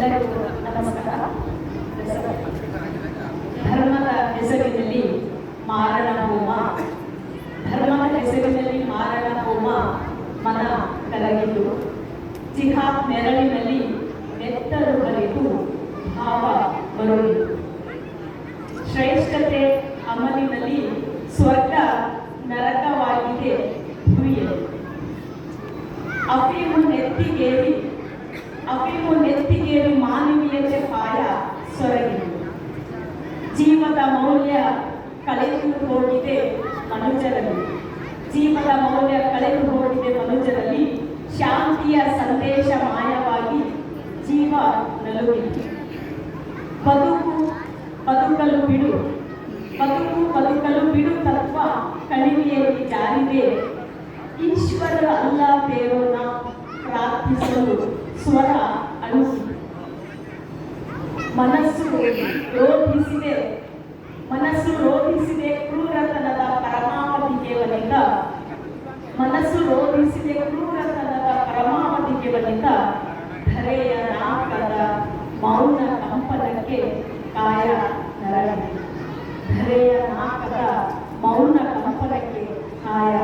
ಎಲ್ಲರಿಗೂ ನಮಸ್ಕಾರ. ಧರ್ಮದ ಹೆಸರಿನಲ್ಲಿ ಮಾರಣ ಹೋಮ, ಧರ್ಮದ ಹೆಸರಿನಲ್ಲಿ ಮಾರಣ ಹೋಮ ಮನ ಕರಗಿತು. ಜಿಹಾದ್ ನೆರಳಿನಲ್ಲಿ ನೆತ್ತರು ಬಲಿತು ಭಾವ ಬರುವುದು. ಶ್ರೇಷ್ಠತೆ ಅಮಲಿನಲ್ಲಿ ಸ್ವರ್ಗ ನರಕವಾಗಿದೆ ಭೂಮಿಯಲ್ಲಿ. ಅಫೀಮು ನೆತ್ತಿಗೇರಿ ಮಾನವೀಯತೆ ಪಾಯ ಸೊರಗಿದೆ. ಜೀವದ ಮೌಲ್ಯ ಕಳೆದು ಹೋಗಿದೆ ಮನುಜರಲ್ಲಿ. ಜೀವದ ಮೌಲ್ಯ ಕಳೆದು ಹೋಗಿದೆ ಮನುಜರಲ್ಲಿ. ಶಾಂತಿಯ ಸಂದೇಶ ಮಾಯವಾಗಿ ಜೀವ ನಲುಗಿದೆ. ಬದುಕಲು ಬಿಡು ತತ್ವ ಕಣಿವೆಯಲ್ಲಿ ಜಾರಿದೆ. ಈಶ್ವರ ಅಲ್ಲ ಬೇರೋಣ ಪ್ರಾರ್ಥಿಸಲು ಸ್ವರ ಅಳುಸಿದೆ. ಮನಸ್ಸು ರೋಧಿಸಿದೆ ಕ್ರೂರತನದ ಪರಮಾವಧಿಗೆ ಒಲಿದ. ಮನಸ್ಸು ರೋಧಿಸಿದೆ ಕ್ರೂರತನದ ಪರಮಾವಧಿಗೆ ಒಲಿದ. ಧರೆಯ ನಾಕದ ಮೌನ ಕಂಪನಕ್ಕೆ ಕಾಯ ನರಳಿದೆ. ಧರೆಯ ನಾಕದ ಮೌನ ಕಂಪನಕ್ಕೆ ಕಾಯ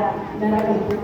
ನರಳಿದೆ.